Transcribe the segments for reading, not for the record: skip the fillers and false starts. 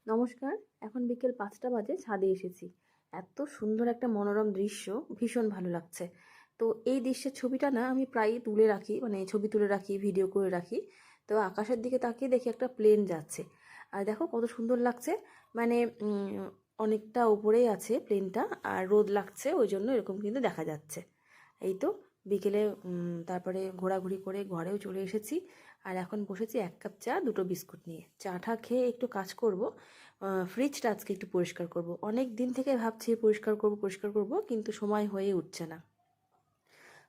নমস্কার। এখন বিকেল ৫টা বাজে, ছাদে এসেছি। এত সুন্দর একটা মনোরম দৃশ্য, ভীষণ ভালো লাগছে। তো এই দৃশ্যের ছবিটা না আমি প্রায়ই তুলে রাখি, মানে ছবি তুলে রাখি, ভিডিও করে রাখি। তো আকাশের দিকে তাকিয়ে দেখি একটা প্লেন যাচ্ছে। আর দেখো কত সুন্দর লাগছে। মানে অনেকটা উপরেই আছে প্লেনটা, আর রোদ লাগছে ওই জন্য এরকম কিন্তু দেখা যাচ্ছে। এই তো বিকেলে তারপরে ঘোরাঘুরি করে ঘরেও চলে এসেছি। আর এখন বসেছি 1 কাপ চা, 2টো বিস্কুট নিয়ে। চাটা খেয়ে একটু কাজ করব। ফ্রিজটা আজকে একটু পরিষ্কার করব। অনেক দিন থেকে ভাবছি পরিষ্কার করব, কিন্তু সময় হয়ে উঠছে না।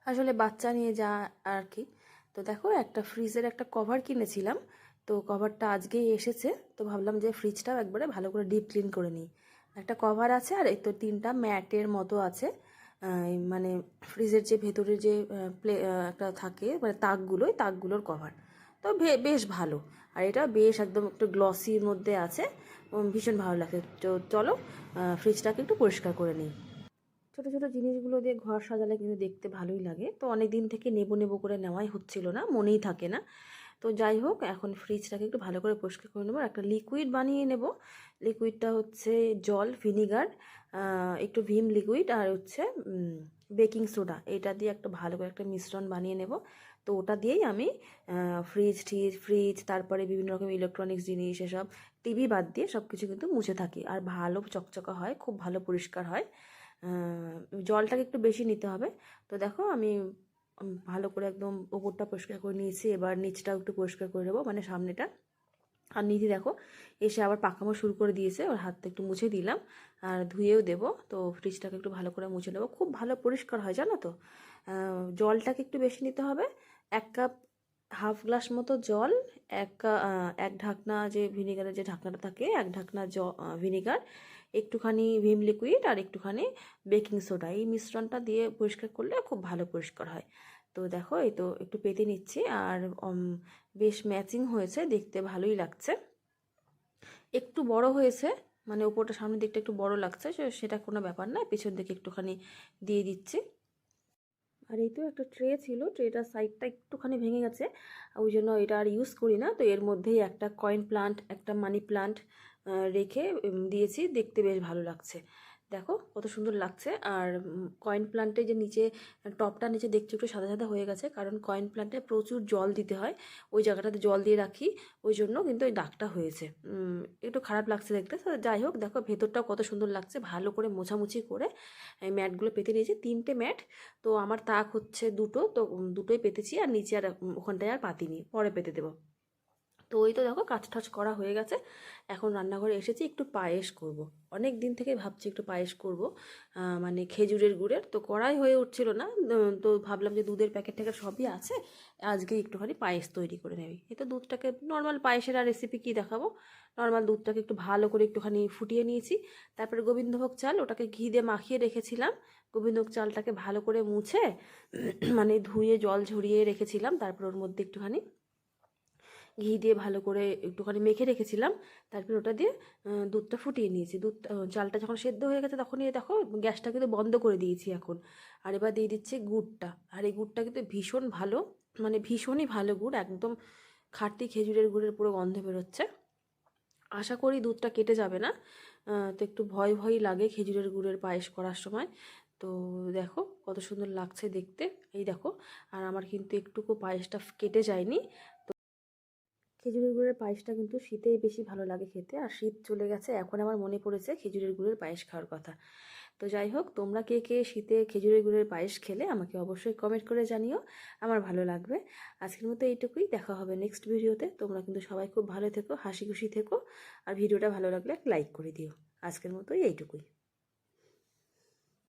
আসলে বাচ্চা নিয়ে যা আর কি। তো দেখো একটা ফ্রিজের একটা কভার কিনেছিলাম। তো কভারটা আজকেই এসেছে। তো ভাবলাম যে ফ্রিজটাও একবারে ভালো করে ডিপ ক্লিন করে নিই। একটা কভার আছে, আর এই তো 3টা ম্যাটের মতো আছে। মানে ফ্রিজের যে ভেতরে যে একটা থাকে, মানে তাকগুলো, ওই তাকগুলোর কভার। তো বেশ ভালো। আর এটা বেশ একদম একটু গ্লসির মধ্যে আছে। ভীষণ ভালো লাগে। তো চলো ফ্রিজটাকে একটু পরিষ্কার করে নিই। ছোটো ছোটো জিনিসগুলো দিয়ে ঘর সাজালে কিন্তু দেখতে ভালোই লাগে। তো অনেক দিন থেকে নেবো করে নেওয়াই হচ্ছিল না, মনেই থাকে না। তো যাই হোক, এখন ফ্রিজটাকে একটু ভালো করে পরিষ্কার করে নেবো। একটা লিকুইড বানিয়ে নেব। লিকুইডটা হচ্ছে জল, ভিনিগার, একটু ভিম লিকুইড, আর হচ্ছে বেকিং সোডা। এটা দিয়ে একটা ভালো করে একটা মিশ্রণ বানিয়ে নেব। তো ওটা দিয়েই আমি ফ্রিজ তারপরে বিভিন্ন রকম ইলেকট্রনিক্স জিনিস, এসব টিভি বাদ দিয়ে সব কিছু কিন্তু মুছে থাকি। আর ভালো চকচকা হয়, খুব ভালো পরিষ্কার হয়। জলটাকে একটু বেশি নিতে হবে। তো দেখো আমি ভালো করে একদম ওপরটা পরিষ্কার করে নিয়েছি। এবার নিচটাও একটু পরিষ্কার করে নেবো, মানে সামনেটা। আর নিধি দেখো এসে আবার পাকামো শুরু করে দিয়েছে। ওর হাতটা একটু মুছে দিলাম, আর ধুয়েও দেবো। তো ফ্রিজটাকে একটু ভালো করে মুছে নেবো, খুব ভালো পরিষ্কার হয় জানো তো। জলটাকে একটু বেশি নিতে হবে। 1 কাপ, হাফ গ্লাস মতো জল, এক ঢাকনা যে ভিনিগারের যে ঢাকনাটা থাকে, 1 ঢাকনা ভিনিগার, একটুখানি ভিম লিকুইড, আর একটুখানি বেকিং সোডা। এই মিশ্রণটা দিয়ে পরিষ্কার করলে খুব ভালো পরিষ্কার হয়। তো দেখো এই তো একটু পেতে নিচ্ছি। আর বেশ ম্যাচিং হয়েছে, দেখতে ভালোই লাগছে। একটু বড় হয়েছে, মানে উপরটা সামনের দিকটা একটু বড় লাগছে, সেটা কোনো ব্যাপার না। পেছন দিকে একটুখানি দিয়ে দিচ্ছি। আর এই তো একটা ট্রে ছিল, ট্রেটার সাইডটা একটুখানি ভেঙে গেছে, ওই জন্য এটা আর ইউজ করি না। তো এর মধ্যেই একটা কয়েন প্লান্ট, একটা মানি প্লান্ট রেখে দিয়েছি। দেখতে বেশ ভালো লাগছে। দেখো কত সুন্দর লাগছে। আর কয়েন প্লান্টে যে নিচে টপটা নিচে দেখছি একটু সাদা সাদা হয়ে গেছে, কারণ কয়েন প্লান্টে প্রচুর জল দিতে হয়। ওই জায়গাটাতে জল দিয়ে রাখি, ওই জন্য কিন্তু ওই দাগটা হয়েছে। একটু খারাপ লাগছে দেখতে। তো যাই হোক, দেখো ভেতরটাও কত সুন্দর লাগছে। ভালো করে মোছামুছি করে এই ম্যাটগুলো পেতে নিয়েছি, 3টে ম্যাট। তো আমার তাক হচ্ছে 2টো, তো 2টোই পেতেছি। আর নিচে আর ওখানটায় আর পাতিনি, পরে পেতে দেবো। তো ওই তো দেখো কাজ টাজ করা হয়ে গেছে। এখন রান্নাঘরে এসেছি, একটু পায়েস করব। অনেক দিন থেকে ভাবছি একটু পায়েস করব, মানে খেজুরের গুড়ের। তো করাই হয়ে উঠছিল না। তো ভাবলাম যে দুধের প্যাকেট ট্যাকেট সবই আছে, আজকে একটুখানি পায়েস তৈরি করে নেবি। এই তো দুধটাকে, নর্মাল পায়েসের আর রেসিপি কী দেখাবো, নর্মাল দুধটাকে একটু ভালো করে একটুখানি ফুটিয়ে নিয়েছি। তারপরে গোবিন্দভোগ চাল, ওটাকে ঘি দিয়ে মাখিয়ে রেখেছিলাম। গোবিন্দভোগ চালটাকে ভালো করে মুছে মানে ধুয়ে জল ঝরিয়ে রেখেছিলাম। তারপর ওর মধ্যে একটুখানি ঘি দিয়ে ভালো করে একটুখানি মেখে রেখেছিলাম। তারপর ওটা দিয়ে দুধটা ফুটিয়ে নিয়েছি। চালটা যখন সেদ্ধ হয়ে গেছে, তখনই দেখো গ্যাসটা কিন্তু বন্ধ করে দিয়েছি এখন। আর এবার দিয়ে দিচ্ছি গুড়টা। আর এই গুড়টা কিন্তু ভীষণ ভালো, মানে ভীষণই ভালো গুড়, একদম খাঁটি খেজুরের গুড়ের পুরো গন্ধ বেরোচ্ছে। আশা করি দুধটা কেটে যাবে না। তো একটু ভয় ভয়ই লাগে খেজুরের গুড়ের পায়েস করার সময়। তো দেখো কত সুন্দর লাগছে দেখতে। এই দেখো, আর আমার কিন্তু একটুকু পায়েসটা কেটে যায়নি। খেজুরের গুড়ের পায়েসটা কিন্তু শীতেই বেশি ভালো লাগে খেতে। আর শীত চলে গেছে, এখন আমার মনে পড়েছে খেজুরের গুড়ের পায়েস খাওয়ার কথা। তো যাই হোক, তোমরা কে কে শীতে খেজুরের গুড়ের পায়েস খেলে আমাকে অবশ্যই কমেন্ট করে জানিও, আমার ভালো লাগবে। আজকের মতো এইটুকুই, দেখা হবে নেক্সট ভিডিওতে। তোমরা কিন্তু সবাই খুব ভালো থেকো, হাসি খুশি থেকো। আর ভিডিওটা ভালো লাগলে লাইক করে দিও। আজকের মতোই এইটুকুই।